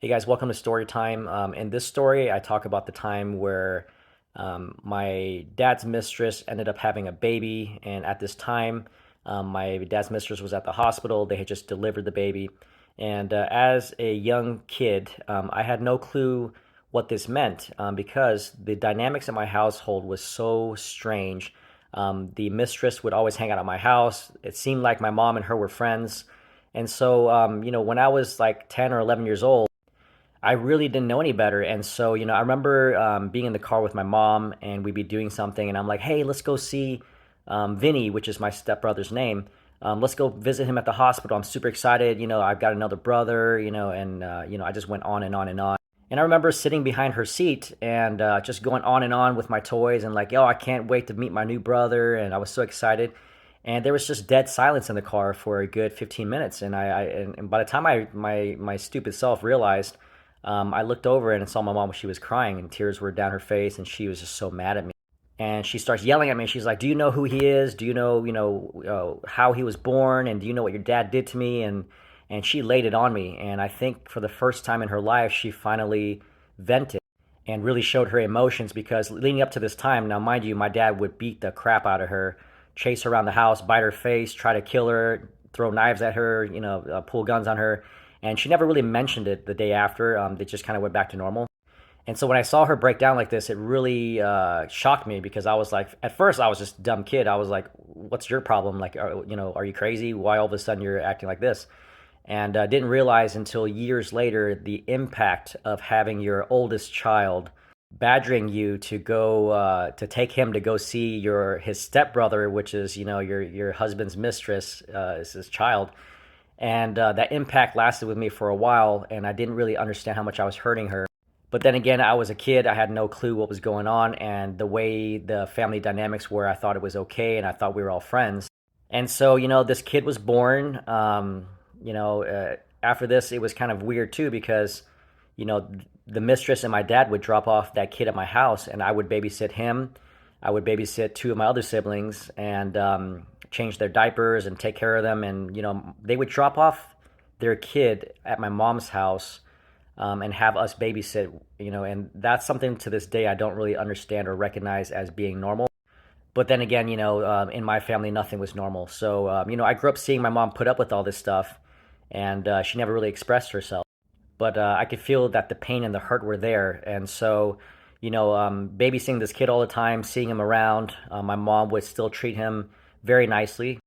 Hey guys, welcome to Storytime. In this story, I talk about the time where my dad's mistress ended up having a baby, and at this time, my dad's mistress was at the hospital. They had just delivered the baby, and as a young kid, I had no clue what this meant because the dynamics in my household was so strange. The mistress would always hang out at my house. It seemed like my mom and her were friends. And so, when I was like 10 or 11 years old, I really didn't know any better. And so, I remember being in the car with my mom and we'd be doing something. And I'm like, hey, let's go see Vinny, which is my stepbrother's name. Let's go visit him at the hospital. I'm super excited. I've got another brother, and I just went on and on and on. And I remember sitting behind her seat and just going on and on with my toys and like, yo, I can't wait to meet my new brother. And I was so excited. And there was just dead silence in the car for a good 15 minutes. And by the time my stupid self realized, I looked over and saw my mom. She was crying and tears were down her face, and she was just so mad at me. And she starts yelling at me. She's like, "Do you know who he is? Do you know, how he was born? And do you know what your dad did to me?" And she laid it on me. And I think for the first time in her life, she finally vented and really showed her emotions because leading up to this time, now mind you, my dad would beat the crap out of her, chase her around the house, bite her face, try to kill her, throw knives at her, pull guns on her. And she never really mentioned it the day after. They just kind of went back to normal. And so when I saw her break down like this, it really shocked me because I was like, at first I was just a dumb kid. I was like, "What's your problem? Like, are you crazy? Why all of a sudden you're acting like this?" And didn't realize until years later the impact of having your oldest child badgering you to go to take him to go see his stepbrother, which is your husband's mistress, is his child. And that impact lasted with me for a while, and I didn't really understand how much I was hurting her. But then again, I was a kid. I had no clue what was going on, and the way the family dynamics were, I thought it was okay, and I thought we were all friends. And so, this kid was born. After this, it was kind of weird too because, you know, the mistress and my dad would drop off that kid at my house, and I would babysit him. I would babysit two of my other siblings and change their diapers and take care of them. And, they would drop off their kid at my mom's house and have us babysit, and that's something to this day I don't really understand or recognize as being normal. But then again, in my family, nothing was normal. So, I grew up seeing my mom put up with all this stuff, and she never really expressed herself. But I could feel that the pain and the hurt were there. And so, babysitting this kid all the time, seeing him around, my mom would still treat him very nicely.